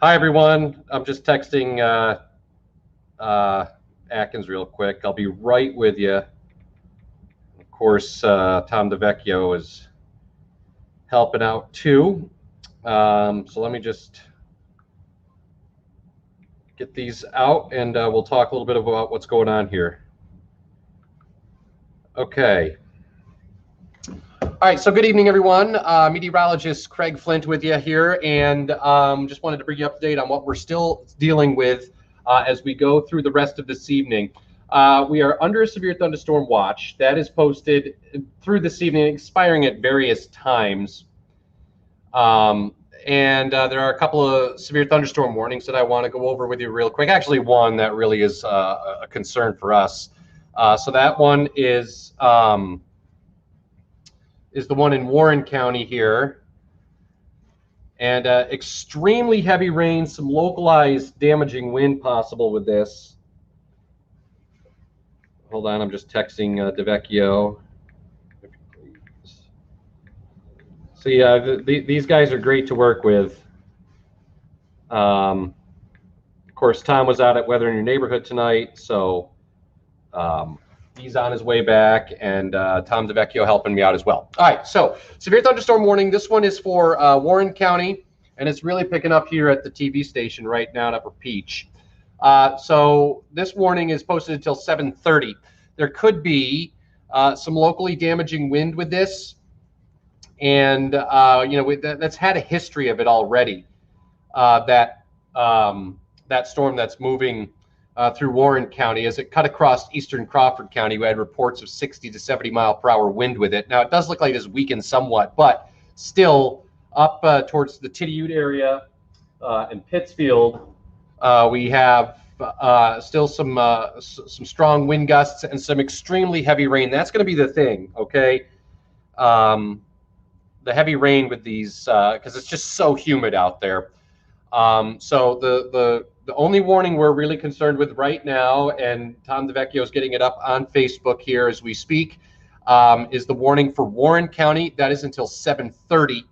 Hi, everyone. I'm just texting Atkins real quick. I'll be right with you. Of course, Tom DeVecchio is helping out too. So let me just get these out and we'll talk a little bit about what's going on here. Okay. All right, so good evening, everyone. Meteorologist Craig Flint with you here, and just wanted to bring you up to date on what we're still dealing with as we go through the rest of this evening. We are under a severe thunderstorm watch that is posted through this evening, expiring at various times. And there are a couple of severe thunderstorm warnings that I want to go over with you real quick. Actually, one that really is a concern for us. So that one is the one in Warren County here. And extremely heavy rain, some localized damaging wind possible with this. Hold on, I'm just texting DeVecchio. See, these guys are great to work with. Of course, Tom was out at Weather in Your Neighborhood tonight, so he's on his way back, and Tom DeVecchio helping me out as well. All right, so severe thunderstorm warning. This one is for Warren County, and it's really picking up here at the TV station right now in Upper Peach. So this warning is posted until 7:30. There could be some locally damaging wind with this, and that's had a history of it already. That storm that's moving through Warren County, as it cut across eastern Crawford County, we had reports of 60 to 70 mile per hour wind with it. Now, it does look like it's weakened somewhat, but still up towards the Tidiute area and Pittsfield, we have still some strong wind gusts and some extremely heavy rain. That's going to be the thing, okay? The heavy rain with these, because it's just so humid out there. So the only warning we're really concerned with right now, and Tom DeVecchio is getting it up on Facebook here as we speak, is the warning for Warren County. That is until 7:30,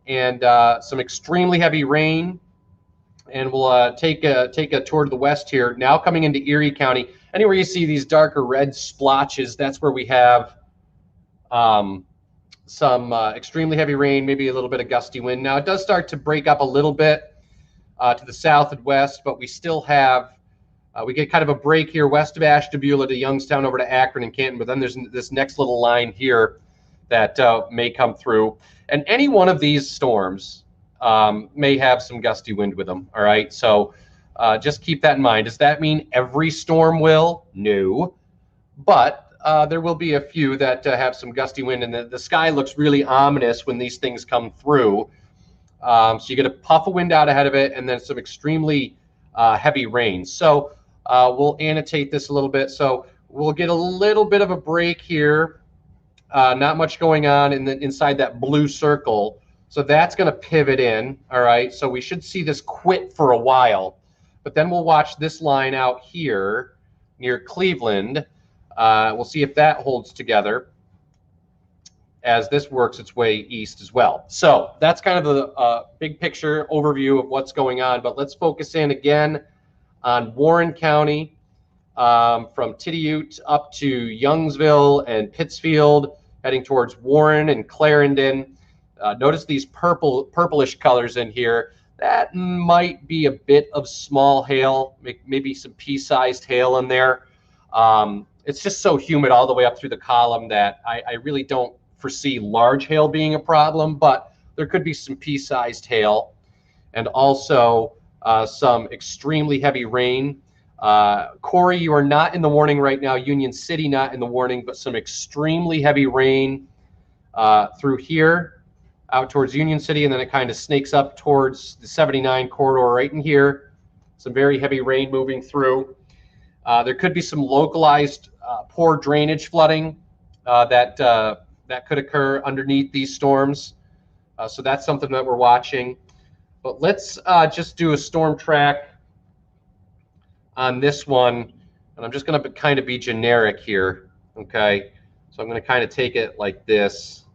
and some extremely heavy rain. And we'll take a tour to the west here. Now coming into Erie County, anywhere you see these darker red splotches, that's where we have some extremely heavy rain, maybe a little bit of gusty wind. Now it does start to break up a little bit to the south and west, but we still have, we get kind of a break here west of Ashtabula to Youngstown over to Akron and Canton, but then there's this next little line here that may come through. And any one of these storms may have some gusty wind with them, all right? So just keep that in mind. Does that mean every storm will? No, but there will be a few that have some gusty wind, and the sky looks really ominous when these things come through. So you get a puff of wind out ahead of it, and then some extremely heavy rain. So we'll annotate this a little bit. So we'll get a little bit of a break here. Not much going on inside that blue circle. So that's going to pivot in. All right. So we should see this quit for a while. But then we'll watch this line out here near Cleveland. We'll see if that holds together as this works its way east as well. So that's kind of the big picture overview of what's going on. But let's focus in again on Warren County, from Tidiute up to Youngsville and Pittsfield, heading towards Warren and Clarendon. Notice these purplish colors in here. That might be a bit of small hail, maybe some pea-sized hail in there. It's just so humid all the way up through the column that I really don't foresee large hail being a problem, but there could be some pea-sized hail, and also some extremely heavy rain. Corey, you are not in the warning right now. Union City not in the warning, but some extremely heavy rain through here out towards Union City, and then it kind of snakes up towards the 79 corridor right in here. Some very heavy rain moving through. There could be some localized poor drainage flooding that could occur underneath these storms. So that's something that we're watching. But let's just do a storm track on this one. And I'm just going to kind of be generic here. Okay. So I'm going to kind of take it like this.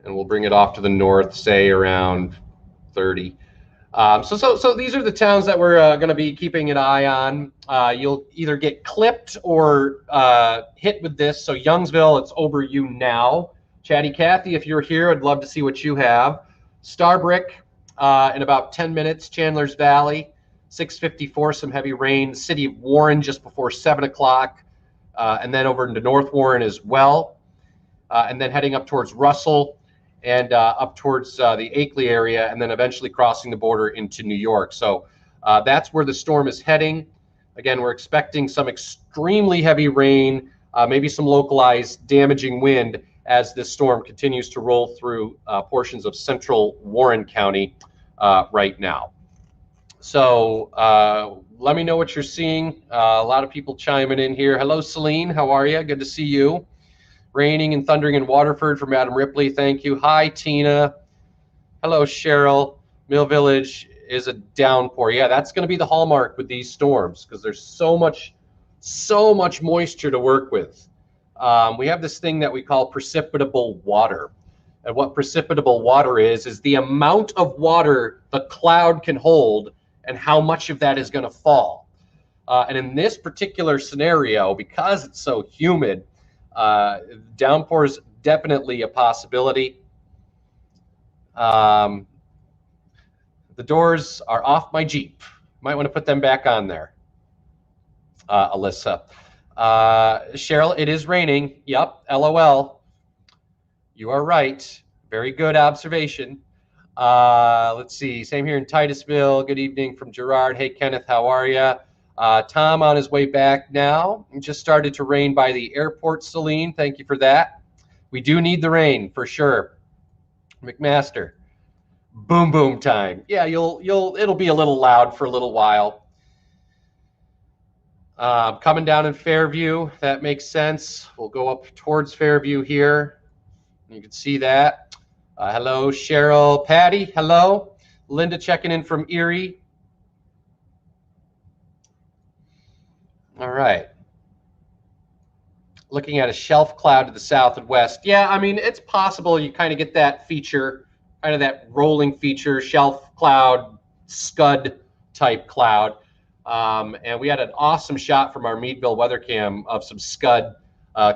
And we'll bring it off to the north, say around 30. So these are the towns that we're going to be keeping an eye on. You'll either get clipped or hit with this. So Youngsville, it's over you now. Chatty Cathy, if you're here, I'd love to see what you have. Starbrick in about 10 minutes. Chandler's Valley, 6:54, some heavy rain. City of Warren just before 7 o'clock. And then over into North Warren as well. And then heading up towards Russell and up towards the Akeley area, and then eventually crossing the border into New York. So that's where the storm is heading. Again, we're expecting some extremely heavy rain, maybe some localized damaging wind as this storm continues to roll through portions of central Warren County right now. So let me know what you're seeing. A lot of people chiming in here. Hello, Celine. How are you? Good to see you. Raining and thundering in Waterford from Adam Ripley. Thank you. Hi, Tina. Hello, Cheryl. Mill Village is a downpour. Yeah, that's going to be the hallmark with these storms because there's so much moisture to work with. We have this thing that we call precipitable water. And what precipitable water is the amount of water the cloud can hold and how much of that is going to fall. And in this particular scenario, because it's so humid, downpour is definitely a possibility. The doors are off my Jeep. Might want to put them back on there, Alyssa. Cheryl, it is raining. Yep, LOL. You are right. Very good observation. Let's see. Same here in Titusville. Good evening from Gerard. Hey, Kenneth, how are you? Tom on his way back now. It just started to rain by the airport, Celine. Thank you for that. We do need the rain for sure. McMaster, boom boom time. Yeah, it'll be a little loud for a little while. Coming down in Fairview, that makes sense. We'll go up towards Fairview here. You can see that. Hello, Cheryl, Patty. Hello, Linda checking in from Erie. All right. Looking at a shelf cloud to the south and west. Yeah, I mean, it's possible you kind of get that feature, kind of that rolling feature, shelf cloud, scud type cloud. And we had an awesome shot from our Meadville weather cam of some scud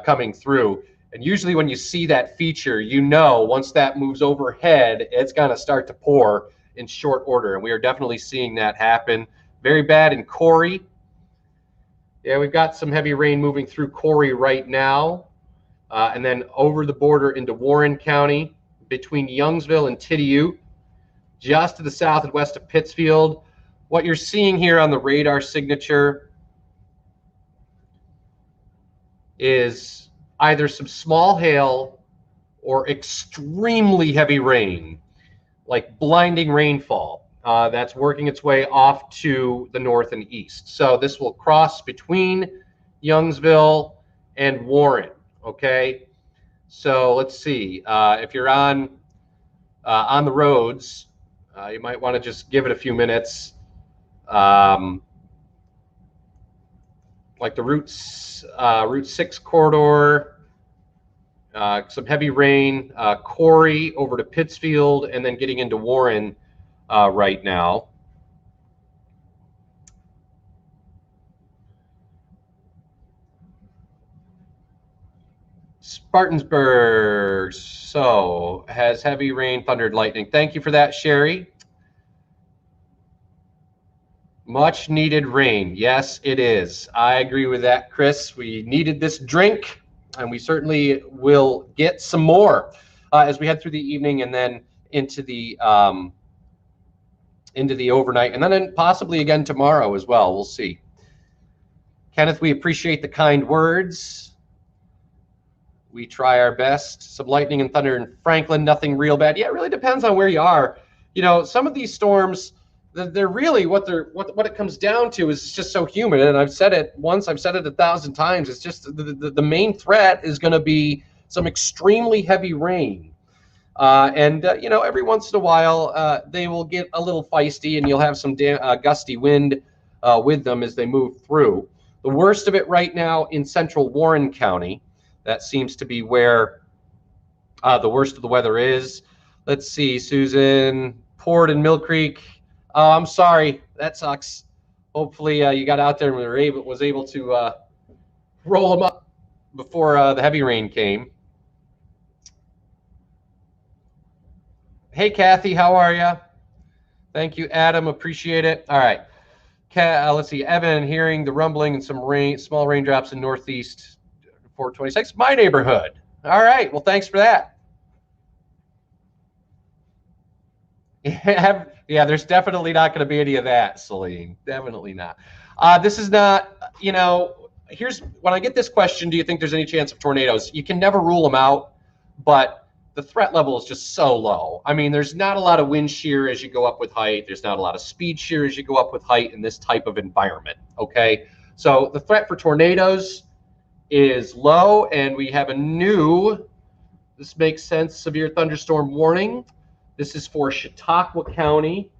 coming through. And usually when you see that feature, you know once that moves overhead, it's going to start to pour in short order. And we are definitely seeing that happen. Very bad in Corey. Yeah, we've got some heavy rain moving through Corey right now, and then over the border into Warren County, between Youngsville and Tidiute, just to the south and west of Pittsfield. What you're seeing here on the radar signature is either some small hail or extremely heavy rain, like blinding rainfall. That's working its way off to the north and east. So this will cross between Youngsville and Warren, okay? So let's see. If you're on the roads, you might want to just give it a few minutes. Like the Route 6 corridor, some heavy rain, Corey over to Pittsfield, and then getting into Warren right now. Spartansburg, so has heavy rain, thundered, lightning. Thank you for that, Sherry. Much needed rain. Yes, it is. I agree with that, Chris. We needed this drink, and we certainly will get some more as we head through the evening and then into the overnight, and then possibly again tomorrow as well. We'll see. Kenneth, we appreciate the kind words. We try our best. Some lightning and thunder in Franklin, nothing real bad. Yeah, it really depends on where you are. You know, some of these storms, they're really what it comes down to is it's just so humid. And I've said it once, I've said it 1,000 times. It's just the main threat is going to be some extremely heavy rain. You know, every once in a while, they will get a little feisty and you'll have some gusty wind with them as they move through. The worst of it right now in central Warren County. That seems to be where the worst of the weather is. Let's see, Susan, Port and Mill Creek, Oh, I'm sorry. That sucks. Hopefully you got out there and was able to roll them up before the heavy rain came. Hey, Kathy, how are you? Thank you, Adam. Appreciate it. All right. Let's see. Evan, hearing the rumbling and some rain, small raindrops in northeast 426. My neighborhood. All right. Well, thanks for that. Yeah, there's definitely not going to be any of that, Celine. Definitely not. This is not, here's when I get this question, do you think there's any chance of tornadoes? You can never rule them out, but the threat level is just so low. I mean, there's not a lot of wind shear as you go up with height. There's not a lot of speed shear as you go up with height in this type of environment, okay? So the threat for tornadoes is low, and we have a new, this makes sense, severe thunderstorm warning. This is for Chautauqua County.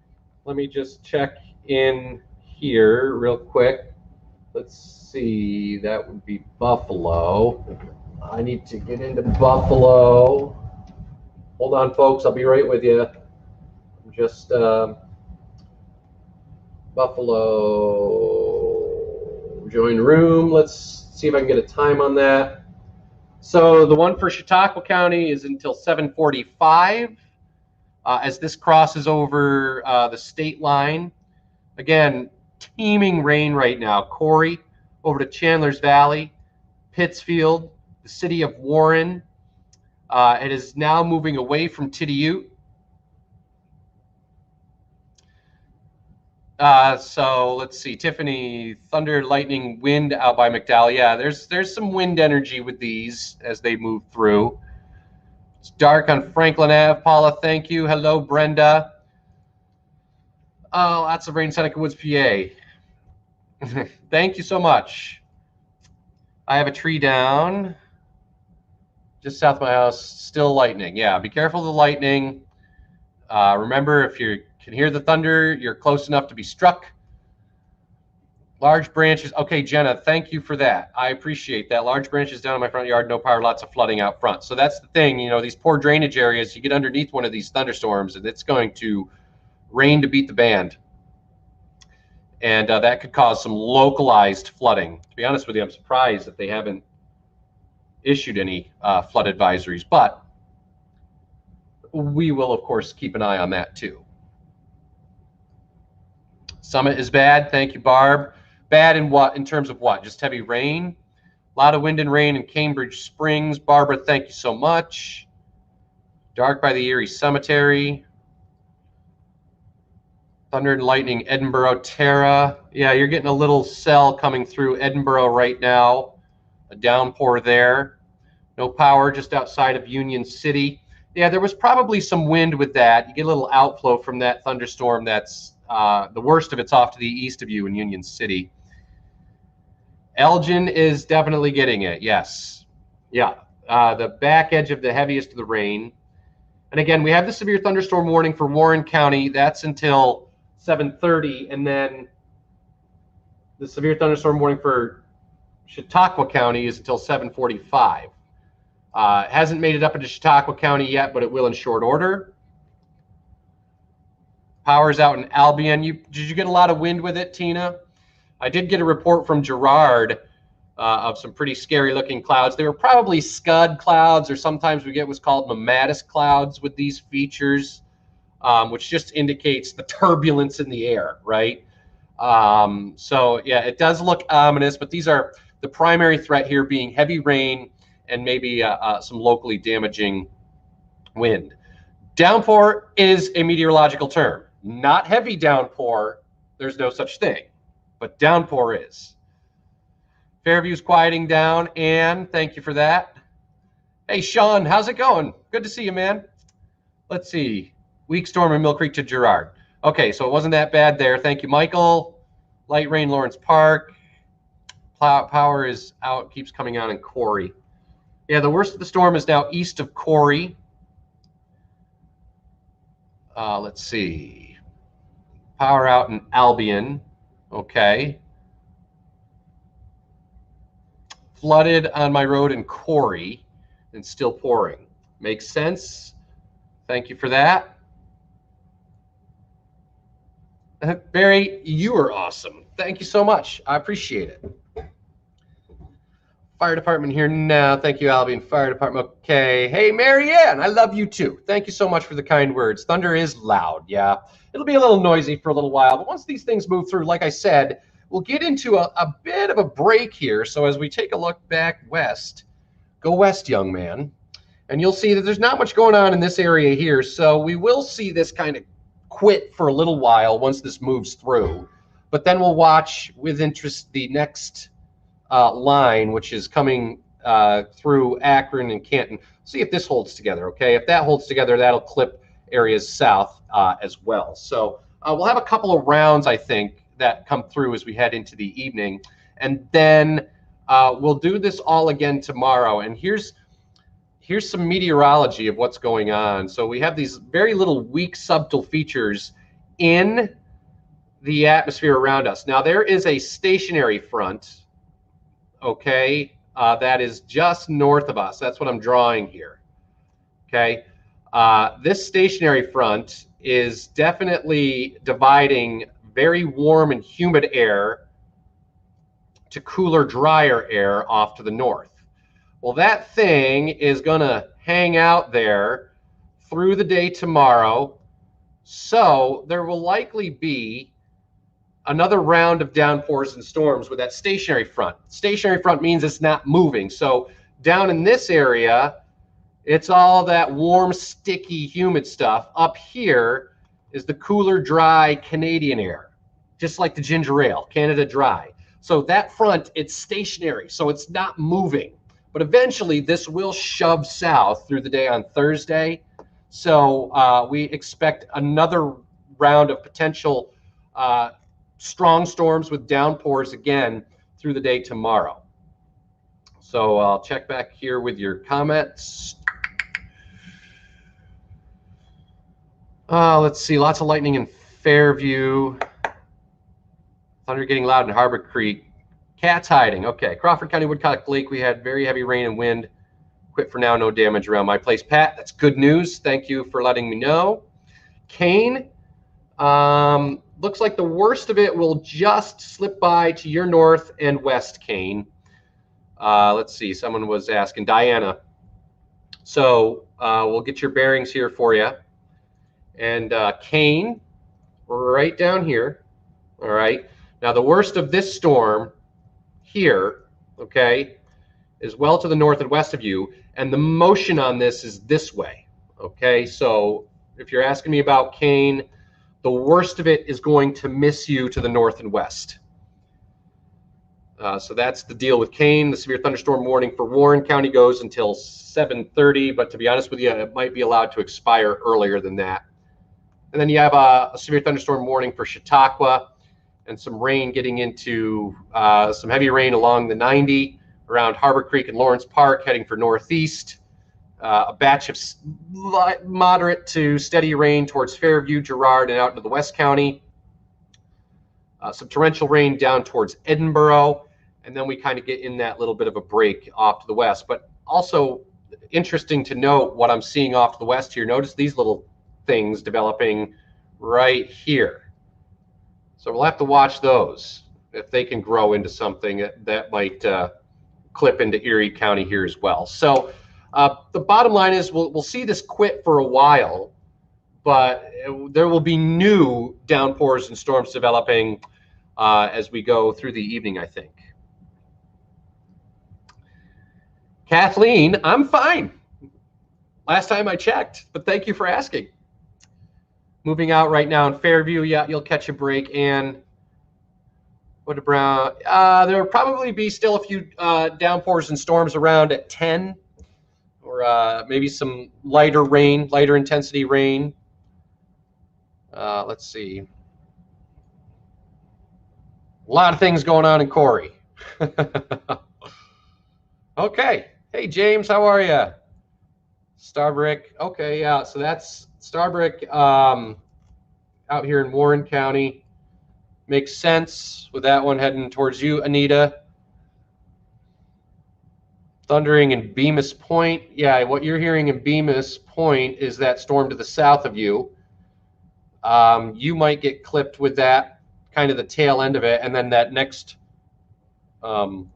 Let me just check in here real quick. Let's see, that would be Buffalo. I need to get into Buffalo. Hold on, folks, I'll be right with you. Just Buffalo, join room. Let's see if I can get a time on that. So the one for Chautauqua County is until 7:45. As this crosses over the state line. Again, teeming rain right now. Corey over to Chandler's Valley, Pittsfield, the city of Warren. It is now moving away from Tidiute. So let's see, Tiffany, thunder, lightning, wind out by McDowell. Yeah, there's some wind energy with these as they move through. It's dark on Franklin Ave. Paula, thank you. Hello, Brenda. Oh, lots of rain, Seneca Woods, PA. Thank you so much. I have a tree down just south of my house. Still lightning. Yeah, be careful of the lightning. Remember, if you can hear the thunder, you're close enough to be struck. Large branches. Okay, Jenna, thank you for that. I appreciate that. Large branches down in my front yard, no power, lots of flooding out front. So that's the thing, these poor drainage areas, you get underneath one of these thunderstorms and it's going to rain to beat the band. And that could cause some localized flooding. To be honest with you, I'm surprised that they haven't issued any flood advisories, but we will, of course, keep an eye on that too. Summit is bad. Thank you, Barb. Bad in what? In terms of what? Just heavy rain? A lot of wind and rain in Cambridge Springs. Barbara, thank you so much. Dark by the Erie Cemetery. Thunder and lightning, Edinburgh, Tara. Yeah, you're getting a little cell coming through Edinburgh right now. A downpour there. No power just outside of Union City. Yeah, there was probably some wind with that. You get a little outflow from that thunderstorm. That's the worst of it's off to the east of you in Union City. Elgin is definitely getting it, yes. Yeah, the back edge of the heaviest of the rain. And again, we have the severe thunderstorm warning for Warren County. That's until 7:30, and then the severe thunderstorm warning for Chautauqua County is until 7:45. Hasn't made it up into Chautauqua County yet, but it will in short order. Power's out in Albion. Did you get a lot of wind with it, Tina? I did get a report from Gerard of some pretty scary looking clouds. They were probably scud clouds, or sometimes we get what's called mammatus clouds with these features, which just indicates the turbulence in the air, right? So yeah, it does look ominous, but these are the primary threat here being heavy rain and maybe some locally damaging wind. Downpour is a meteorological term. Not heavy downpour, there's no such thing, but downpour is. Fairview's quieting down, and thank you for that. Hey, Sean, how's it going? Good to see you, man. Let's see. Weak storm in Mill Creek to Girard. Okay, so it wasn't that bad there. Thank you, Michael. Light rain, Lawrence Park. Power is out, keeps coming on in Corey. Yeah, the worst of the storm is now east of Corey. Let's see. Power out in Albion. Okay. Flooded on my road in Corey and still pouring. Makes sense. Thank you for that. Barry, you are awesome. Thank you so much. I appreciate it. Fire department here now. Thank you, Albion. Fire department. Okay. Hey, Marianne, I love you too. Thank you so much for the kind words. Thunder is loud. Yeah. It'll be a little noisy for a little while, but once these things move through, like I said, we'll get into a bit of a break here. So as we take a look back west, go west, young man, and you'll see that there's not much going on in this area here. So we will see this kind of quit for a little while once this moves through, but then we'll watch with interest the next line, which is coming through Akron and Canton. See if this holds together, okay? If that holds together, that'll clip areas south as well. So we'll have a couple of rounds, I think, that come through as we head into the evening. And then we'll do this all again tomorrow. And here's some meteorology of what's going on. So we have these very little weak subtle features in the atmosphere around us. Now, there is a stationary front, okay, that is just north of us. That's what I'm drawing here, okay? This stationary front is definitely dividing very warm and humid air to cooler, drier air off to the north. Well, that thing is going to hang out there through the day tomorrow, so there will likely be another round of downpours and storms with that stationary front. Stationary front means it's not moving. So down in this area, it's all that warm, sticky, humid stuff. Up here is the cooler, dry Canadian air, just like the ginger ale, Canada Dry. So that front, it's stationary, so it's not moving. But eventually, this will shove south through the day on Thursday. So we expect another round of potential strong storms with downpours again through the day tomorrow. So I'll check back here with your comments. Let's see, lots of lightning in Fairview. Thunder getting loud in Harbor Creek. Cats hiding. Okay, Crawford County, Woodcock Lake, we had very heavy rain and wind. Quit for now, no damage around my place. Pat, that's good news. Thank you for letting me know. Kane, looks like the worst of it will just slip by to your north and west, Kane. Let's see, someone was asking, Diana. So we'll get your bearings here for you. And Kane, right down here, all right? Now, the worst of this storm here, okay, is well to the north and west of you, and the motion on this is this way, okay? So if you're asking me about Kane, the worst of it is going to miss you to the north and west. So that's the deal with Kane. The severe thunderstorm warning for Warren County goes until 7:30, but to be honest with you, it might be allowed to expire earlier than that. And then you have a severe thunderstorm warning for Chautauqua and some rain getting into some heavy rain along the 90 around Harbor Creek and Lawrence Park heading for northeast. A batch of moderate to steady rain towards Fairview, Girard, and out into the West County. Some torrential rain down towards Edinboro. And then we kind of get in that little bit of a break off to the west. But also interesting to note what I'm seeing off to the west here. Notice these little things developing right here. So we'll have to watch those if they can grow into something that might clip into Erie County here as well. So the bottom line is we'll see this quit for a while, but there will be new downpours and storms developing as we go through the evening, I think. Kathleen, I'm fine. Last time I checked, but thank you for asking. Moving out right now in Fairview, yeah, you'll catch a break. And what Brown? There will probably be still a few downpours and storms around at 10, or maybe some lighter rain, lighter intensity rain. Let's see. A lot of things going on in Corey. Okay. Hey, James, how are you? Starbrick. Okay, yeah, so that's Starbrick out here in Warren County. Makes sense with that one heading towards you, Anita. Thundering in Bemis Point. Yeah, what you're hearing in Bemis Point is that storm to the south of you. you might get clipped with that, kind of the tail end of it, and then that next line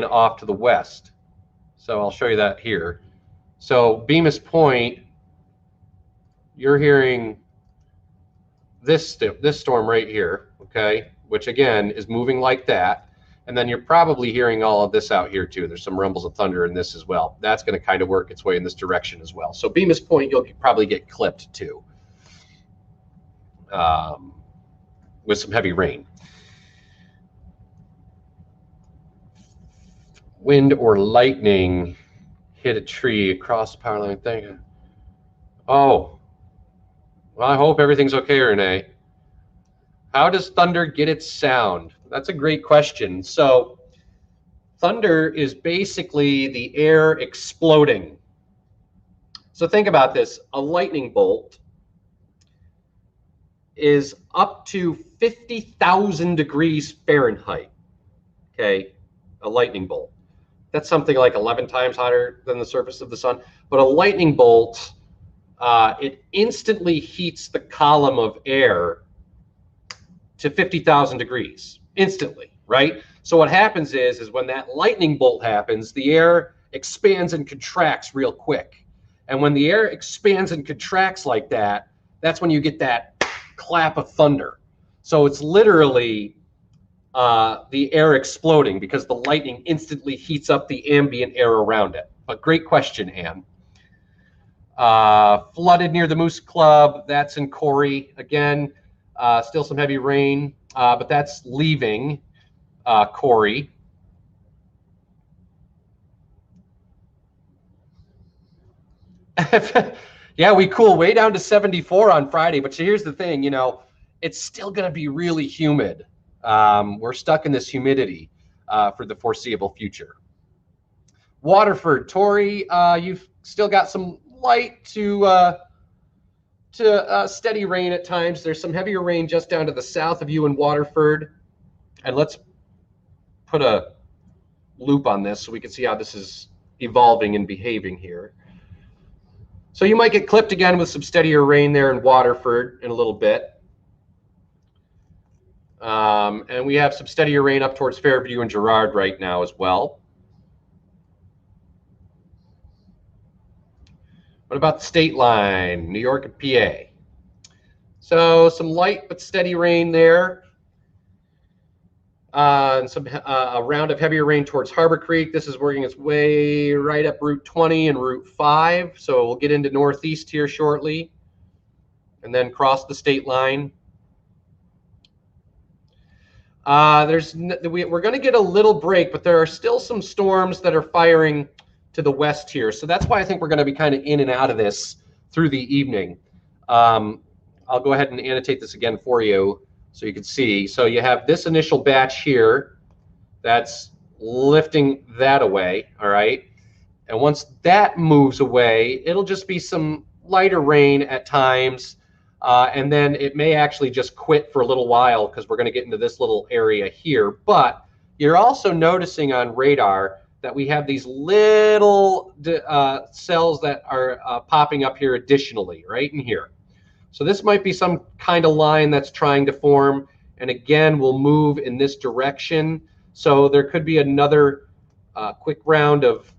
off to the west. So I'll show you that here. So Bemis Point, you're hearing this storm right here, okay, which again is moving like that. And then you're probably hearing all of this out here too. There's some rumbles of thunder in this as well. That's going to kind of work its way in this direction as well. So Bemis Point, you'll probably get clipped too with some heavy rain. Wind or lightning hit a tree across the power line. Thank you. Oh, well, I hope everything's okay, Renee. How does thunder get its sound? That's a great question. So thunder is basically the air exploding. So think about this. A lightning bolt is up to 50,000 degrees Fahrenheit, okay, a lightning bolt. That's something like 11 times hotter than the surface of the sun. But a lightning bolt, it instantly heats the column of air to 50,000 degrees instantly, right? So what happens is when that lightning bolt happens, the air expands and contracts real quick. And when the air expands and contracts like that, that's when you get that clap of thunder. So it's literally the air exploding because the lightning instantly heats up the ambient air around it. But great question, Anne. Flooded near the Moose Club, that's in Corey. Again, still some heavy rain, but that's leaving Corey. Yeah, we cool way down to 74 on Friday, but here's the thing, you know, it's still going to be really humid. We're stuck in this humidity for the foreseeable future. Waterford, Tori, you've still got some light to steady rain at times. There's some heavier rain just down to the south of you in Waterford. And let's put a loop on this so we can see how this is evolving and behaving here. So you might get clipped again with some steadier rain there in Waterford in a little bit. And we have some steadier rain up towards Fairview and Girard right now as well. What about the state line, New York and PA? So some light but steady rain there. And a round of heavier rain towards Harbor Creek. This is working its way right up Route 20 and Route 5. So we'll get into northeast here shortly and then cross the state line. We're going to get a little break, but there are still some storms that are firing to the west here. So that's why I think we're going to be kind of in and out of this through the evening. I'll go ahead and annotate this again for you so you can see. So you have this initial batch here that's lifting that away, all right? And once that moves away, it'll just be some lighter rain at times, and then it may actually just quit for a little while because we're going to get into this little area here. But you're also noticing on radar that we have these little cells that are popping up here additionally, right in here. So this might be some kind of line that's trying to form, and again, we'll move in this direction. So there could be another quick round of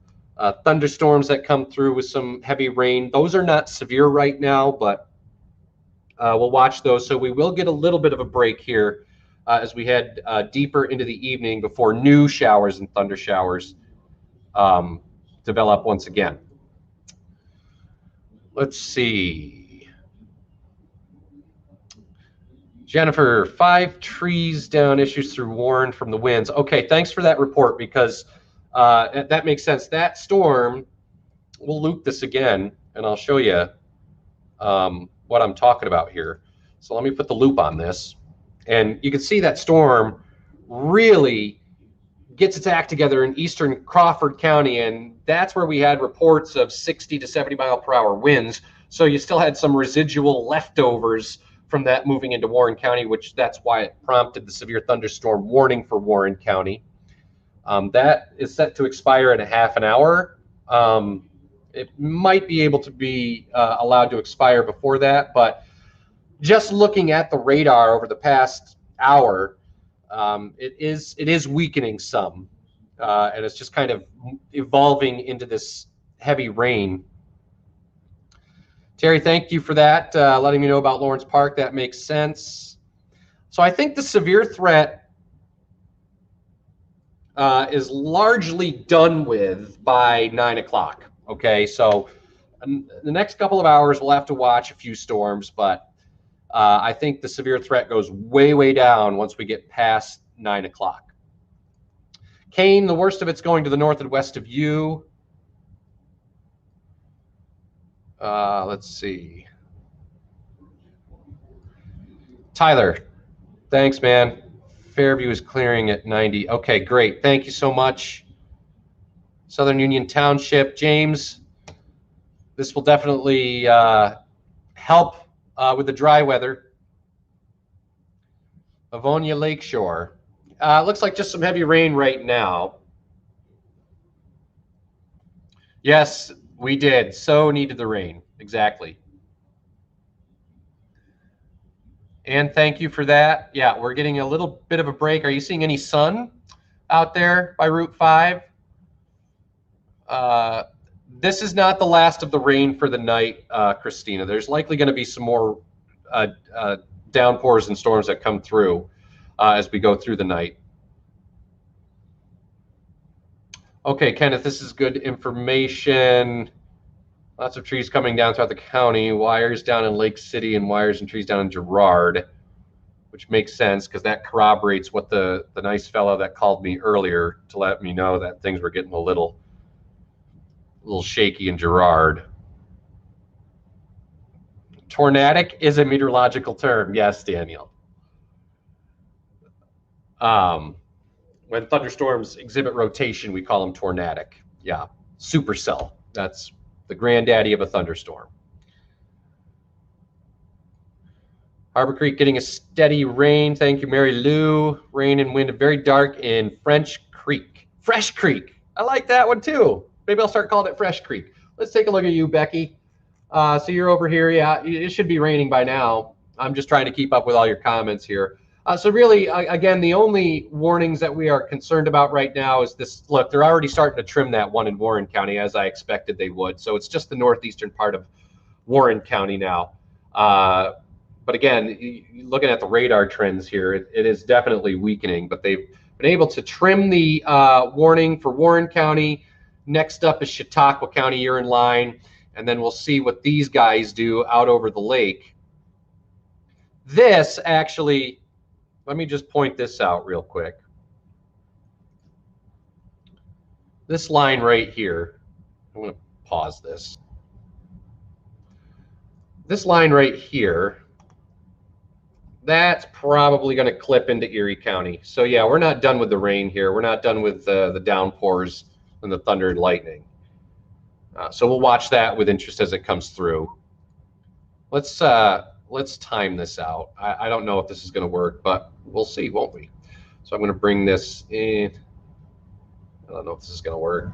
thunderstorms that come through with some heavy rain. Those are not severe right now, but we'll watch those. So we will get a little bit of a break here as we head deeper into the evening before new showers and thunder showers develop once again. Let's see. Jennifer, 5 trees down, issues through Warren from the winds. Okay, thanks for that report because that makes sense. That storm, we'll loop this again and I'll show you what I'm talking about here. So let me put the loop on this. And you can see that storm really gets its act together in eastern Crawford County, and that's where we had reports of 60 to 70 mile per hour winds. So you still had some residual leftovers from that moving into Warren County, which that's why it prompted the severe thunderstorm warning for Warren County. That is set to expire in a half an hour. it might be able to be allowed to expire before that, but just looking at the radar over the past hour, it is weakening some, and it's just kind of evolving into this heavy rain. Terry, thank you for that, letting me know about Lawrence Park. That makes sense. So I think the severe threat is largely done with by 9 o'clock. Okay, so the next couple of hours we'll have to watch a few storms, but I think the severe threat goes way, way down once we get past 9 o'clock. Kane, the worst of it's going to the north and west of you. Let's see. Tyler, thanks, man. Fairview is clearing at 90. Okay, great. Thank you so much. Southern Union Township. James, this will definitely help with the dry weather. Avonia Lakeshore. Looks like just some heavy rain right now. Yes, we did. So needed the rain. Exactly. And thank you for that. Yeah, we're getting a little bit of a break. Are you seeing any sun out there by Route 5? This is not the last of the rain for the night, Christina. There's likely going to be some more downpours and storms that come through as we go through the night. Okay, Kenneth, this is good information. Lots of trees coming down throughout the county, wires down in Lake City and wires and trees down in Girard, which makes sense because that corroborates what the nice fellow that called me earlier to let me know that things were getting a little shaky in Girard. Tornadic is a meteorological term. Yes, Daniel. When thunderstorms exhibit rotation, we call them tornadic. Yeah, supercell. That's the granddaddy of a thunderstorm. Harbor Creek getting a steady rain. Thank you, Mary Lou. Rain and wind very dark in French Creek. Fresh Creek. I like that one too. Maybe I'll start calling it Fresh Creek. Let's take a look at you, Becky. So you're over here. Yeah, it should be raining by now. I'm just trying to keep up with all your comments here. So really, again, the only warnings that we are concerned about right now is this. Look, they're already starting to trim that one in Warren County, as I expected they would. So it's just the northeastern part of Warren County now. But again, looking at the radar trends here, it is definitely weakening. But they've been able to trim the warning for Warren County. Next up is Chautauqua County. You're in line. And then we'll see what these guys do out over the lake. This actually... Let me just point this out real quick. This line right here, I'm going to pause this. This line right here, that's probably going to clip into Erie County. So yeah, we're not done with the rain here. We're not done with the downpours and the thunder and lightning. So we'll watch that with interest as it comes through. Let's time this out. I don't know if this is going to work, but we'll see, won't we? So I'm going to bring this in. I don't know if this is going to work.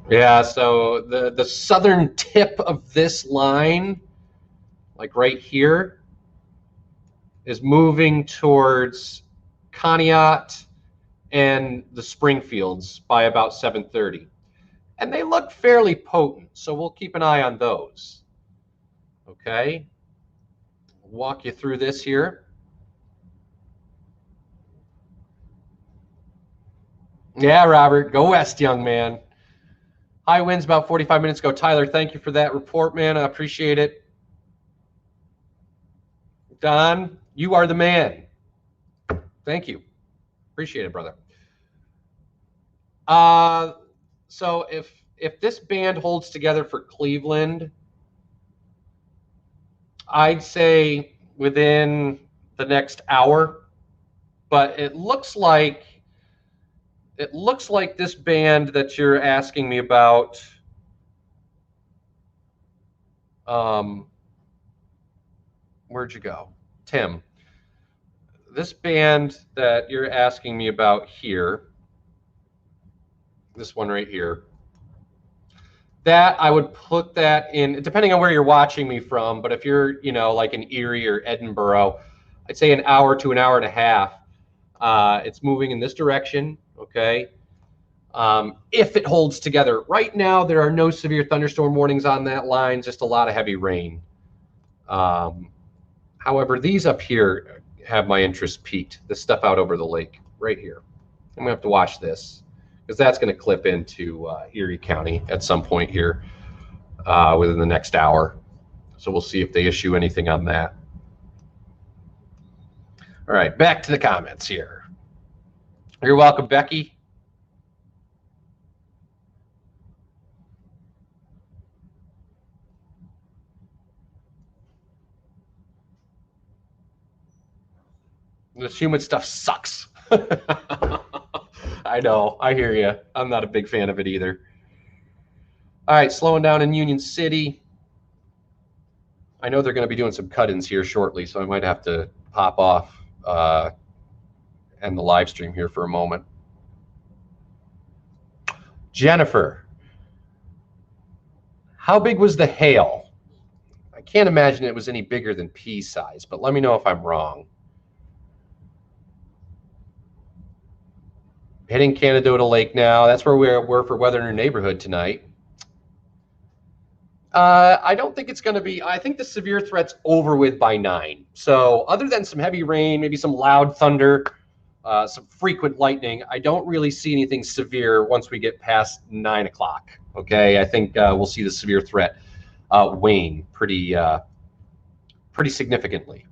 Yeah, so the southern tip of this line, like right here, is moving towards Conneaut and the Springfields by about 7:30. And they look fairly potent, so we'll keep an eye on those. Okay. Walk you through this here. Yeah, Robert, go west, young man. High winds about 45 minutes ago. Tyler, thank you for that report, man. I appreciate it. Don, you are the man. Thank you. Appreciate it, brother. So if this band holds together for Cleveland, I'd say within the next hour, but it looks like this band that you're asking me about, where'd you go, Tim? This band that you're asking me about here, this one right here, That I would put that in, depending on where you're watching me from, but if you're, like in Erie or Edinburgh, I'd say an hour to an hour and a half. It's moving in this direction, okay? If it holds together. Right now, there are no severe thunderstorm warnings on that line, just a lot of heavy rain. However, these up here have my interest peaked. This stuff out over the lake, right here. I'm going to have to watch this, because that's going to clip into Erie County at some point here within the next hour. So we'll see if they issue anything on that. All right, back to the comments here. You're welcome, Becky. This humid stuff sucks. I know. I hear you. I'm not a big fan of it either. All right, slowing down in Union City. I know they're going to be doing some cut-ins here shortly, so I might have to pop off and the live stream here for a moment. Jennifer, how big was the hail? I can't imagine it was any bigger than pea size, but let me know if I'm wrong. Hitting Canadota Lake now. That's where we're for Weather in Your Neighborhood tonight. I don't think it's going to be. I think the severe threat's over with by 9. So other than some heavy rain, maybe some loud thunder, some frequent lightning, I don't really see anything severe once we get past 9 o'clock. Okay, I think we'll see the severe threat wane pretty significantly.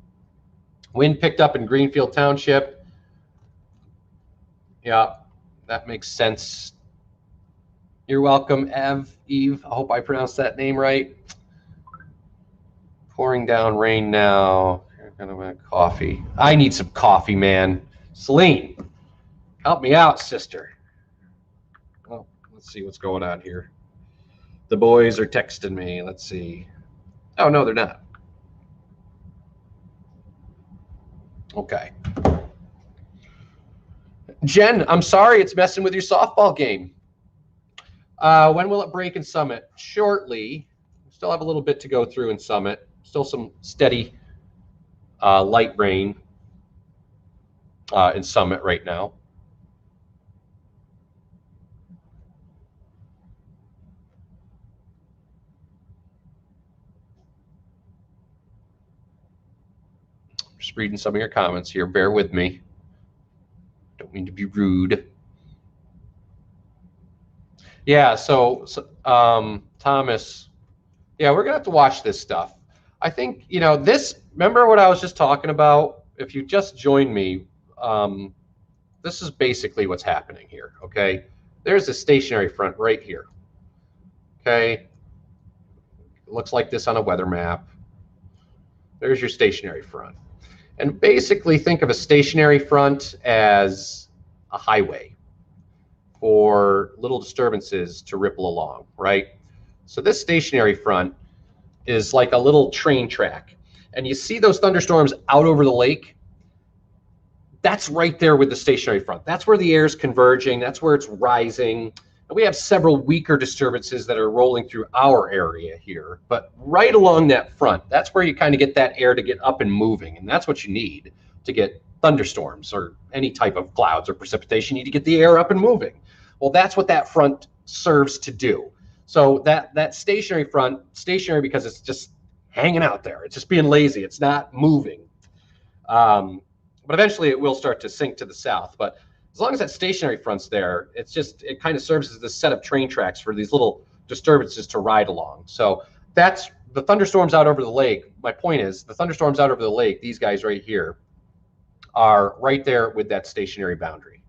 Wind picked up in Greenfield Township. Yeah, that makes sense. You're welcome, Eve. I hope I pronounced that name right. Pouring down rain now. Kind of a coffee. I need some coffee, man. Celine, help me out, sister. Well, let's see what's going on here. The boys are texting me. Let's see. Oh, no, they're not. Okay. Jen, I'm sorry it's messing with your softball game. When will it break in Summit? Shortly. Still have a little bit to go through in Summit. Still some steady light rain in Summit right now. Just reading some of your comments here. Bear with me. Don't mean to be rude. Yeah, so Thomas, yeah, we're gonna have to watch this stuff. I think, this, remember what I was just talking about? If you just joined me, this is basically what's happening here, okay? There's a stationary front right here, okay? It looks like this on a weather map. There's your stationary front. And basically think of a stationary front as a highway for little disturbances to ripple along, right? So this stationary front is like a little train track. And you see those thunderstorms out over the lake? That's right there with the stationary front. That's where the air is converging. That's where it's rising. And we have several weaker disturbances that are rolling through our area here. But right along that front, that's where you kind of get that air to get up and moving. And that's what you need to get thunderstorms or any type of clouds or precipitation. You need to get the air up and moving. Well, that's what that front serves to do. So that stationary front, stationary because it's just hanging out there. It's just being lazy. It's not moving. But eventually it will start to sink to the south. But as long as that stationary front's there, it kind of serves as this set of train tracks for these little disturbances to ride along. So that's the thunderstorms out over the lake. My point is the thunderstorms out over the lake, these guys right here, are right there with that stationary boundary.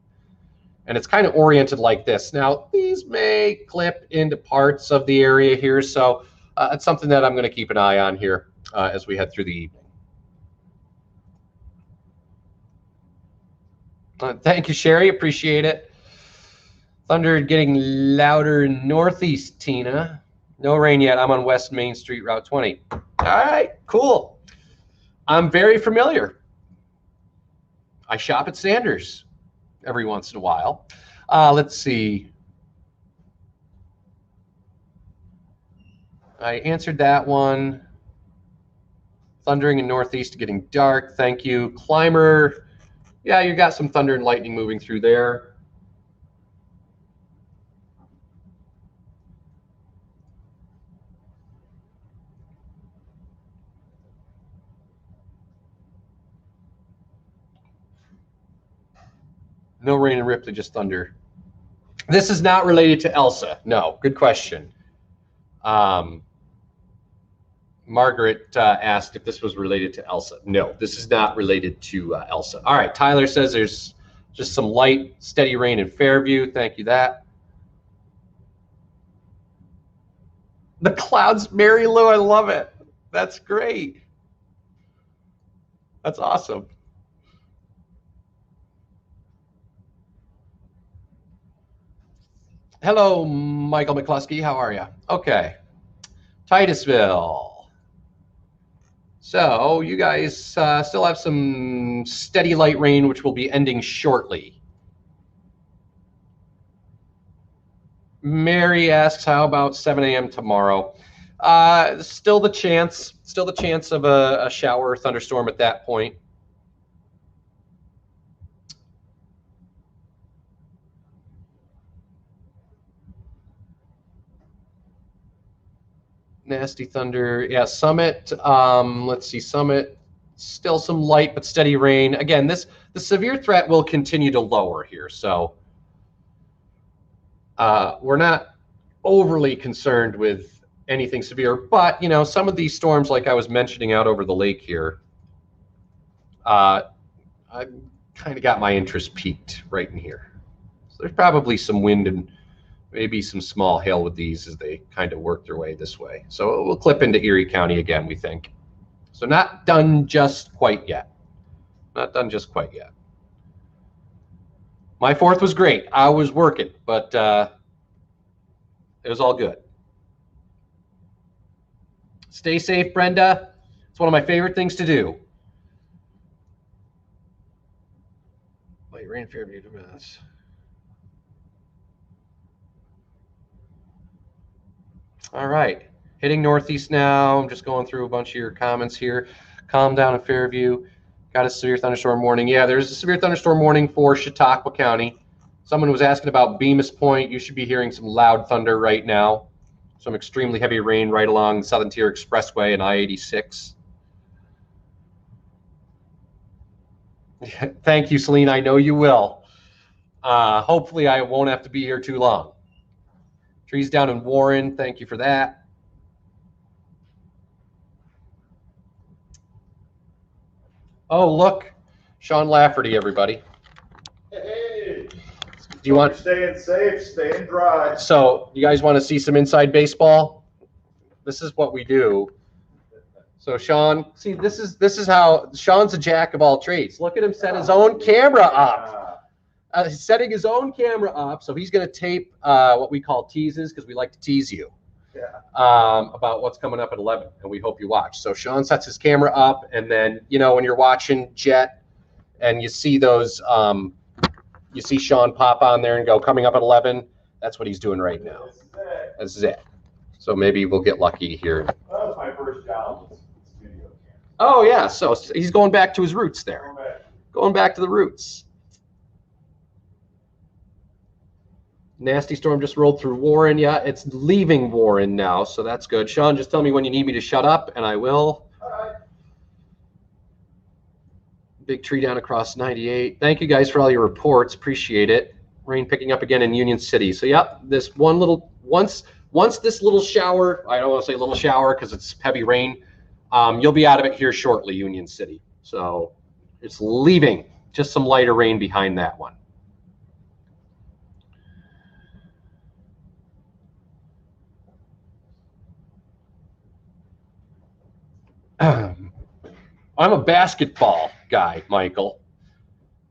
And it's kind of oriented like this. Now, these may clip into parts of the area here. So it's something that I'm going to keep an eye on here as we head through the evening. Thank you, Sherry. Appreciate it. Thunder getting louder northeast, Tina. No rain yet. I'm on West Main Street, Route 20. All right, cool. I'm very familiar. I shop at Sanders every once in a while. Let's see. I answered that one. Thundering in northeast, getting dark. Thank you. Climber. Yeah, you got some thunder and lightning moving through there. No rain in Ripley, just thunder. This is not related to Elsa. No, good question. Margaret asked if this was related to Elsa. No, this is not related to Elsa. All right, Tyler says there's just some light, steady rain in Fairview. Thank you, that. The clouds, Mary Lou, I love it. That's great. That's awesome. Hello, Michael McCluskey. How are you? Okay. Titusville. So you guys still have some steady light rain, which will be ending shortly. Mary asks, how about 7 a.m. tomorrow? Still the chance of a shower or thunderstorm at that point. Nasty thunder. Yeah, Summit. Let's see, Summit. Still some light but steady rain. Again, the severe threat will continue to lower here, so we're not overly concerned with anything severe. But you know, some of these storms, like I was mentioning out over the lake here, I kind of got my interest peaked right in here. So there's probably some wind and maybe some small hail with these as they kind of work their way this way. So we'll clip into Erie County again, we think. So not done just quite yet. Not done just quite yet. My 4th was great. I was working, but it was all good. Stay safe, Brenda. It's one of my favorite things to do. Light rain, Fairview to Mass. All right, hitting northeast now. I'm just going through a bunch of your comments here. Calm down in Fairview. Got a severe thunderstorm warning. Yeah, there's a severe thunderstorm warning for Chautauqua County. Someone was asking about Bemis Point. You should be hearing some loud thunder right now. Some extremely heavy rain right along the Southern Tier Expressway and I-86. Thank you, Celine. I know you will. Hopefully I won't have to be here too long. Trees down in Warren, thank you for that. Oh, look, Sean Lafferty, everybody. Hey, do you want staying safe, staying dry? So, you guys want to see some inside baseball? This is what we do. So, Sean, see, this is how Sean's a jack of all trades. Look at him set his own camera up. Setting his own camera up, so he's going to tape what we call teases, because we like to tease you about what's coming up at 11, and we hope you watch. So Sean sets his camera up, and then, you know, when you're watching Jet and you see those, you see Sean pop on there and go, coming up at 11, that's what he's doing right now. This is it. So maybe we'll get lucky here. That was my first job, studio camera. Oh, yeah, so he's going back to his roots there. Going back to the roots. Nasty storm just rolled through Warren. Yeah, it's leaving Warren now, so that's good. Sean, just tell me when you need me to shut up, and I will. All right. Big tree down across 98. Thank you guys for all your reports. Appreciate it. Rain picking up again in Union City. So, yep, this one little once this little shower. I don't want to say little shower because it's heavy rain. You'll be out of it here shortly, Union City. So it's leaving. Just some lighter rain behind that one. I'm a basketball guy, Michael.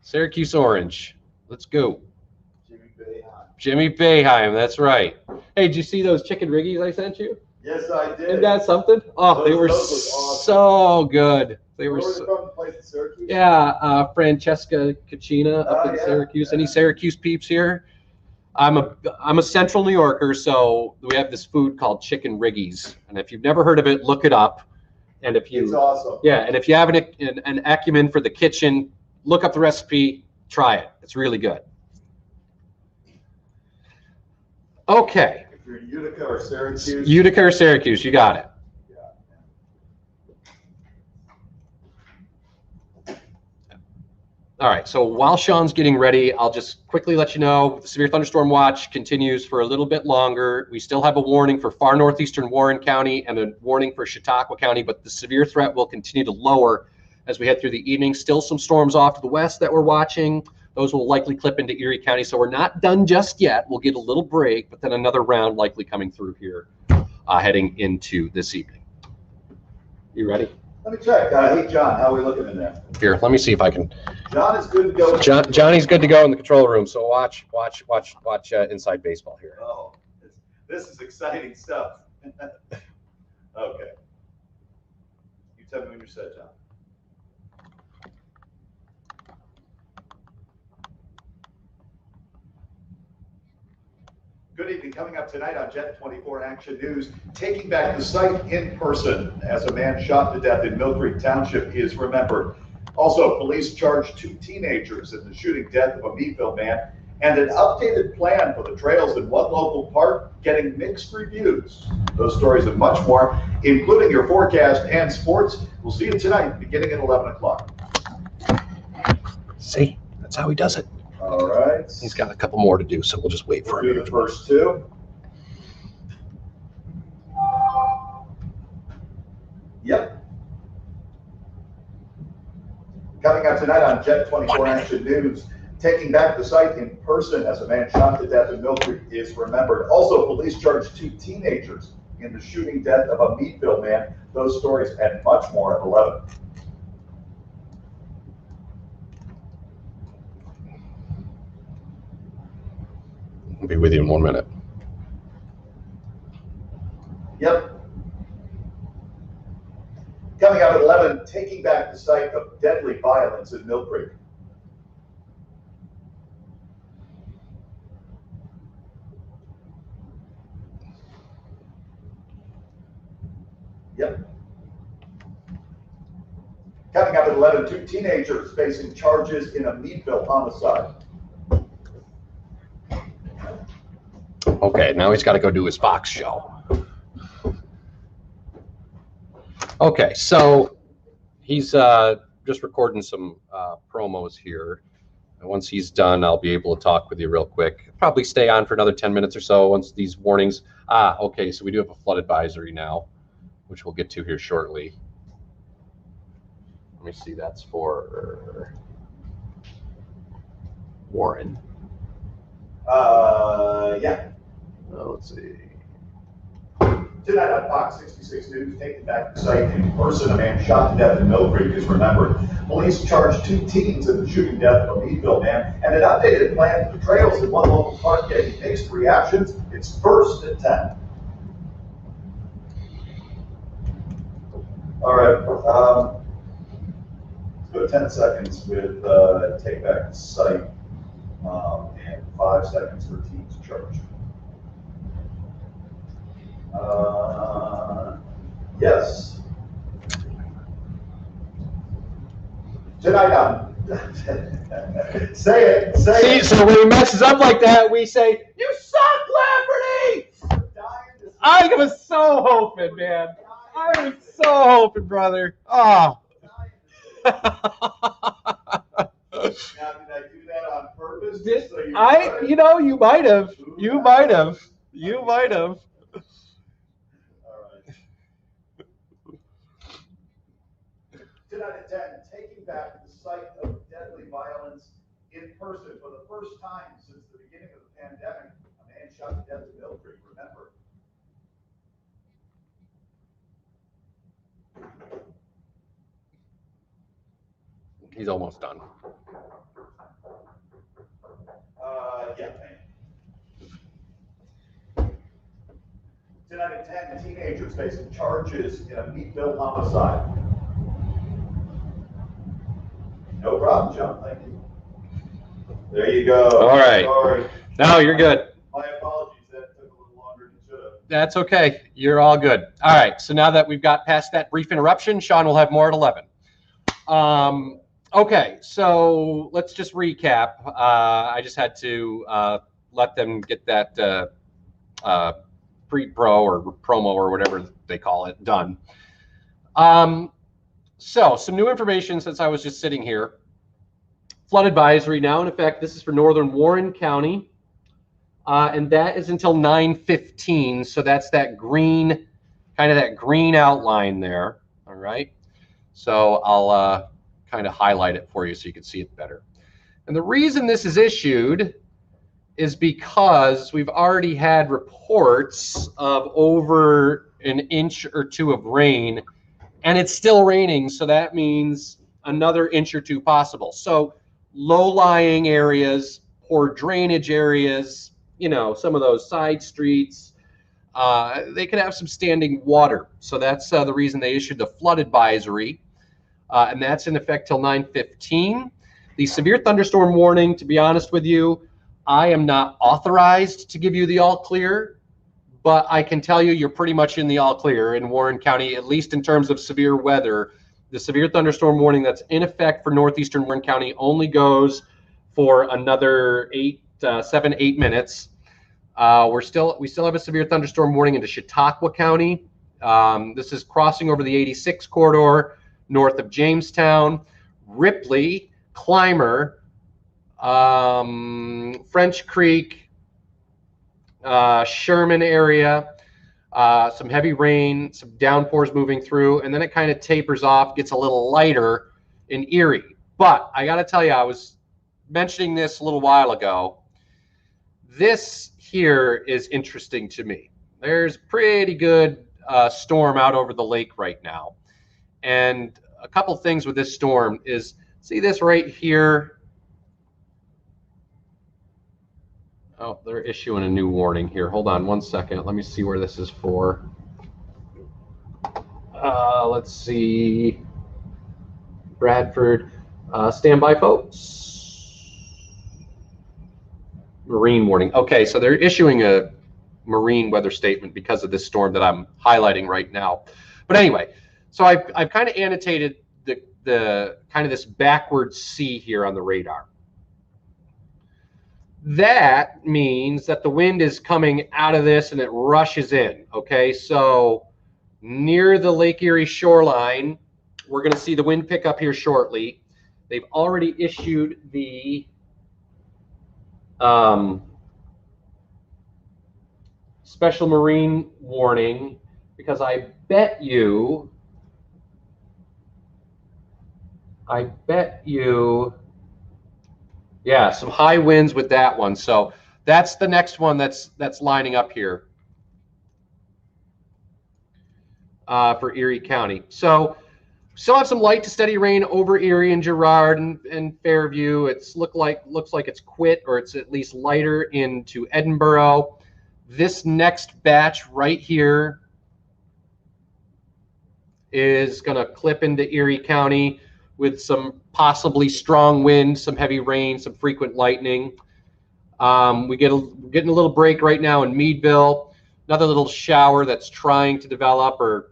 Syracuse Orange. Let's go. Jimmy Boeheim, that's right. Hey, did you see those chicken riggies I sent you? Yes, I did. Isn't that something? Oh, they were so good. They were so. Yeah, Francesca Caccina up in Syracuse. Any Syracuse peeps here? I'm a Central New Yorker, so we have this food called chicken riggies, and if you've never heard of it, look it up. And if you, It's awesome. yeah, and if you have an acumen for the kitchen, look up the recipe, try it. It's really good. Okay. If you're in Utica or Syracuse. Utica or Syracuse, you got it. All right, so while Sean's getting ready, I'll just quickly let you know the severe thunderstorm watch continues for a little bit longer. We still have a warning for far northeastern Warren County and a warning for Chautauqua County, but the severe threat will continue to lower as we head through the evening. Still some storms off to the west that we're watching. Those will likely clip into Erie County, so we're not done just yet. We'll get a little break, but then another round likely coming through here heading into this evening. You ready? Let me check. Hey, John, how are we looking in there? Here, let me see if I can. John is good to go. Johnny's good to go in the control room, so watch Inside Baseball here. Oh, this is exciting stuff. Okay. You tell me when you're set, John. Good evening. Coming up tonight on Jet 24 Action News, taking back the site in person as a man shot to death in Mill Creek Township is remembered. Also, police charged 2 teenagers in the shooting death of a Meadville man, and an updated plan for the trails in one local park getting mixed reviews. Those stories and much more, including your forecast and sports, we'll see you tonight beginning at 11 o'clock. See, that's how he does it. All right. He's got a couple more to do, so we'll just wait for We'll him. do the first 2. Yep. Coming up tonight on Jet 24 Action News, taking back the site in person as a man shot to death in Mill Creek is remembered. Also, police charged 2 teenagers in the shooting death of a Meadville man. Those stories and much more at 11. I'll be with you in 1 minute. Yep. Coming up at 11, taking back the site of deadly violence in Mill Creek. Yep. Coming up at 11, 2 teenagers facing charges in a Meadville homicide. Okay, now he's got to go do his Fox show. Okay, so he's just recording some promos here. And once he's done, I'll be able to talk with you real quick. Probably stay on for another 10 minutes or so once these warnings. Okay, so we do have a flood advisory now, which we'll get to here shortly. Let me see, that's for Warren. Yeah. Let's see. Tonight on Fox 66 News, taking back the site in person, a man shot to death in Mill Creek is remembered. Police charged 2 teens in the shooting death of a Meadville man, and an updated plan for the trails in one local park getting mixed reactions. It's first at 10. All right, let's go 10 seconds with take back the site, and 5 seconds for teens charged. Yes. Tonight on. Say it. See, so when he messes up like that, we say, "You suck, Lafferty!" I was so hoping, man. I was so hoping, brother. Oh. Now, did I do that on purpose? You might have. You might have. You might have. Tonight at 10, taking back the site of deadly violence in person for the first time since the beginning of the pandemic. A man shot to death in Mill Creek, remember. He's almost done. Yeah. Tonight at 10, teenagers facing charges in a Meadville homicide. No problem, John. Thank you. There you go. All right. Sorry. No, you're good. My apologies, that took a little longer than it should have. That's okay. You're all good. All right. So now that we've got past that brief interruption, Sean will have more at 11. Okay. So let's just recap. I just had to let them get that pre-pro or promo or whatever they call it done. So some new information since I was just sitting here. Flood advisory now in effect. This is for northern Warren County. And that is until 9:15. So that's that green, kind of that green outline there. All right. So I'll kind of highlight it for you so you can see it better. And the reason this is issued is because we've already had reports of over an inch or two of rain, and it's still raining. So that means another inch or two possible. So low-lying areas, poor drainage areas, you know, some of those side streets, they could have some standing water. So that's the reason they issued the flood advisory, and that's in effect till 9:15. The severe thunderstorm warning, to be honest with you, I am not authorized to give you the all clear, but I can tell you you're pretty much in the all clear in Warren County, at least in terms of severe weather. The severe thunderstorm warning that's in effect for northeastern Warren County only goes for another 7, 8 minutes. We still have a severe thunderstorm warning into Chautauqua County. This is crossing over the 86 corridor north of Jamestown, Ripley, Clymer, French Creek, Sherman area. Some heavy rain, some downpours moving through, and then it kind of tapers off, gets a little lighter in Erie. But I got to tell you, I was mentioning this a little while ago. This here is interesting to me. There's pretty good storm out over the lake right now. And a couple things with this storm is, see this right here? Oh, they're issuing a new warning here. Hold on one second. Let me see where this is for. Let's see. Bradford. Stand by, folks. Marine warning. Okay, so they're issuing a marine weather statement because of this storm that I'm highlighting right now. But anyway, so I've kind of annotated the kind of this backward C here on the radar. That means that the wind is coming out of this and it rushes in. Okay, so near the Lake Erie shoreline, we're going to see the wind pick up here shortly. They've already issued the special marine warning because I bet you, yeah, some high winds with that one. So that's the next one that's lining up here for Erie County. So still have some light to steady rain over Erie and Girard and Fairview. Looks like it's quit, or it's at least lighter into Edinboro. This next batch right here is going to clip into Erie County with some possibly strong wind, some heavy rain, some frequent lightning. We're getting a little break right now in Meadville. Another little shower that's trying to develop, or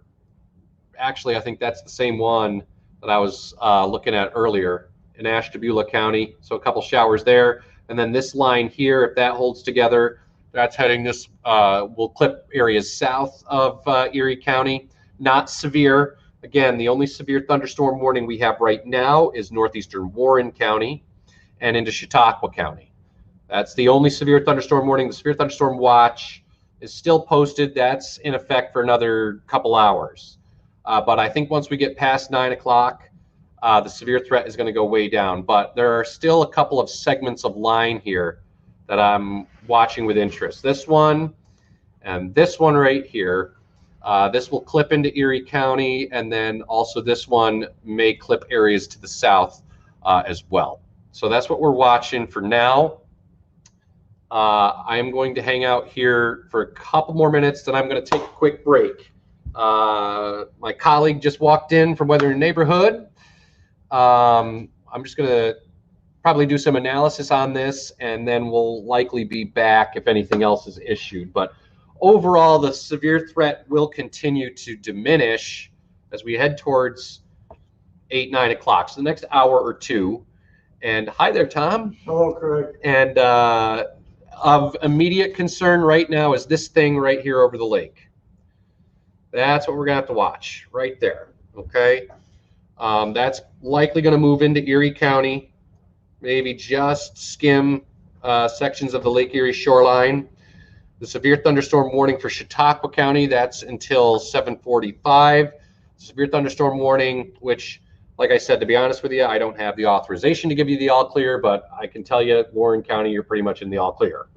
actually I think that's the same one that I was looking at earlier in Ashtabula County. So a couple showers there. And then this line here, if that holds together, that's heading this, will clip areas south of Erie County. Not severe. Again, the only severe thunderstorm warning we have right now is northeastern Warren County and into Chautauqua County. That's the only severe thunderstorm warning. The severe thunderstorm watch is still posted. That's in effect for another couple hours. But I think once we get past 9 o'clock, the severe threat is going to go way down. But there are still a couple of segments of line here that I'm watching with interest. This one and this one right here. This will clip into Erie County, and then also this one may clip areas to the south as well. So that's what we're watching for now. I am going to hang out here for a couple more minutes, then I'm going to take a quick break. My colleague just walked in from Weather and Neighborhood. I'm just going to probably do some analysis on this, and then we'll likely be back if anything else is issued. But overall, the severe threat will continue to diminish as we head towards 8, 9 o'clock. So the next hour or two. And hi there, Tom. Hello, Craig. And of immediate concern right now is this thing right here over the lake. That's what we're going to have to watch right there. Okay. That's likely going to move into Erie County, maybe just skim sections of the Lake Erie shoreline. The severe thunderstorm warning for Chautauqua County, that's until 7:45. Severe thunderstorm warning, which, like I said, to be honest with you, I don't have the authorization to give you the all clear, but I can tell you, Warren County, you're pretty much in the all clear.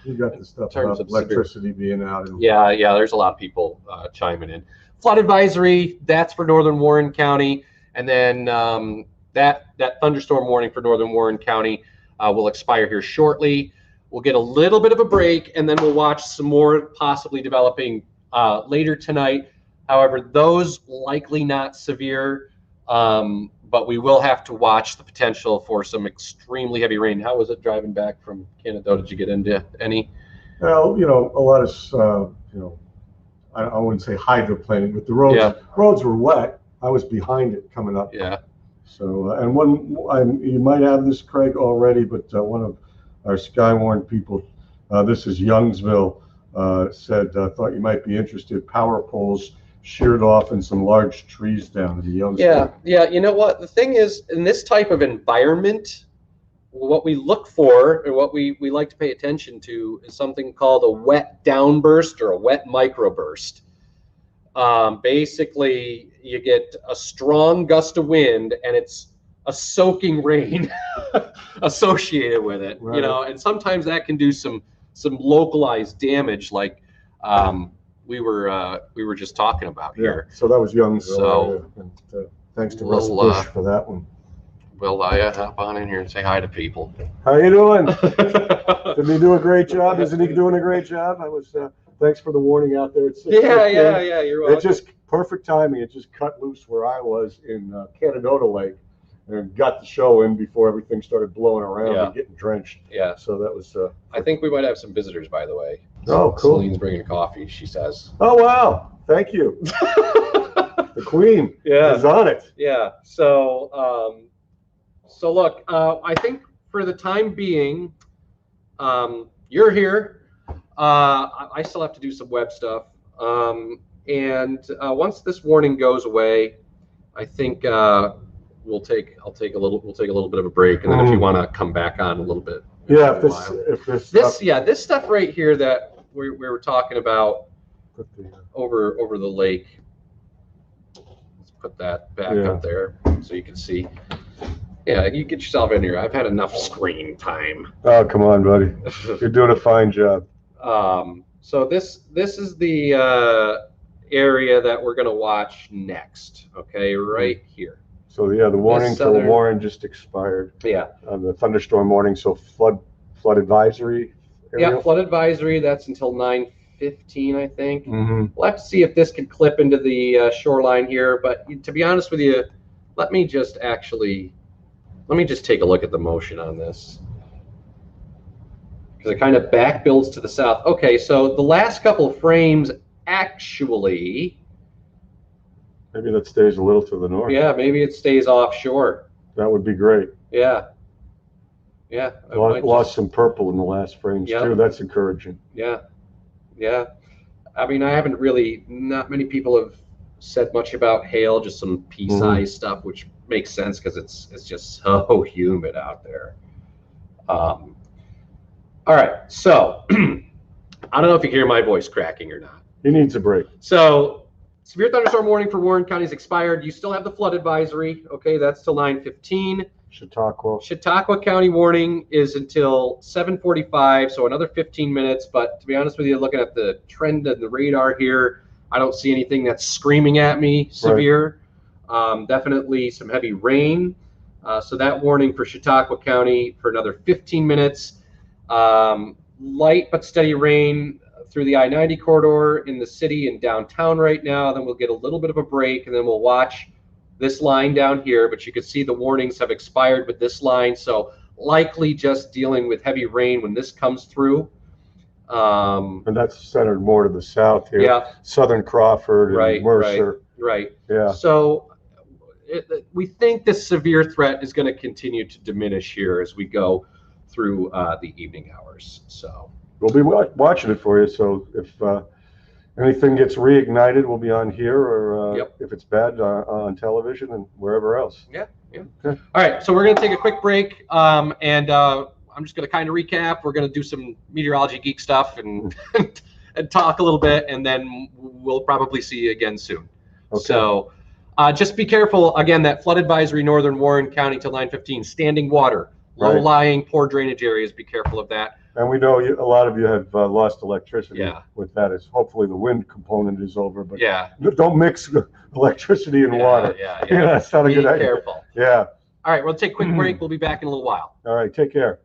You got the stuff terms about of electricity being out. And Yeah, there's a lot of people chiming in. Flood advisory, that's for northern Warren County. And then that thunderstorm warning for northern Warren County will expire here shortly. We'll get a little bit of a break, and then we'll watch some more possibly developing later tonight. However, those likely not severe, but we will have to watch the potential for some extremely heavy rain. How was it driving back from Canada? Did you get into any? Well, you know, a lot of, you know, I wouldn't say hydroplaning, but the roads were wet. I was behind it coming up. Yeah. So, and you might have this, Craig, already, but one of our Skywarn people, this is Youngsville, said, thought you might be interested. Power poles sheared off and some large trees down in the Youngsville. Yeah. You know what? The thing is, in this type of environment, what we look for and what we like to pay attention to is something called a wet downburst or a wet microburst. Basically, you get a strong gust of wind and it's a soaking rain associated with it, right. You know, and sometimes that can do some localized damage, like we were just talking about here. So that was Youngsville. So, and, thanks to Russ Bush for that one. Will I hop on in here and say hi to people? How you doing? Didn't he do a great job? Isn't he doing a great job? I was. Thanks for the warning out there. Yeah. You're welcome. It just perfect timing. It just cut loose where I was in Cananota Lake, and got the show in before everything started blowing around and getting drenched. Yeah. So that was. I think we might have some visitors, by the way. Oh, cool. Celine's bringing coffee, she says. Oh wow! Thank you. The Queen is on it. Yeah. So look, I think for the time being, you're here. I still have to do some web stuff. And once this warning goes away, I think we'll take a little bit of a break, and then if you want to come back on a little bit. Yeah. If this stuff right here that we were talking about over the lake. Let's put that back up there so you can see. Yeah, you get yourself in here. I've had enough screen time. Oh, come on, buddy. You're doing a fine job. So this is the area that we're going to watch next. Okay, right here. So the warning for Warren just expired. Yeah. The thunderstorm warning. So flood advisory. Yeah, flood advisory. That's until 9:15, I think. Mm-hmm. We'll have to see if this can clip into the shoreline here. But to be honest with you, let me just take a look at the motion on this, because it kind of back builds to the south. Okay, so the last couple of frames actually. Maybe that stays a little to the north. Yeah, maybe it stays offshore. That would be great. Yeah. Lost some purple in the last frames too. That's encouraging. Yeah. I mean, not many people have said much about hail, just some pea-sized stuff, which makes sense because it's just so humid out there. All right, so I don't know if you hear my voice cracking or not. He needs a break. So severe thunderstorm warning for Warren County is expired. You still have the flood advisory. Okay, that's till 9:15. Chautauqua County warning is until 7:45, so another 15 minutes. But to be honest with you, looking at the trend and the radar here, I don't see anything that's screaming at me severe. Right. Definitely some heavy rain. So that warning for Chautauqua County for another 15 minutes. Light but steady rain through the I-90 corridor in the city and downtown right now. Then we'll get a little bit of a break, and then we'll watch this line down here. But you can see the warnings have expired with this line. So likely just dealing with heavy rain when this comes through. And that's centered more to the south here. Yeah, Southern Crawford and right, Mercer. right. Yeah. So we think this severe threat is going to continue to diminish here as we go through the evening hours. So We'll be watching it for you. So if anything gets reignited, we'll be on here, or Yep. if it's bad, on television and wherever else. yeah. Okay. All right, so we're going to take a quick break, and I'm just going to kind of recap. We're going to do some meteorology geek stuff and and talk a little bit, and then we'll probably see you again soon. Okay. So just be careful. Again, that flood advisory, northern Warren County till 9:15, standing water, Right. low-lying, poor drainage areas. Be careful of that. And we know a lot of you have lost electricity. Yeah. With that. Is hopefully the wind component is over, but Yeah. don't mix electricity and water. Yeah. Yeah, that's not a Be good idea. careful. Yeah. All right, we'll take a quick break. We'll be back in a little while. All right. Take care.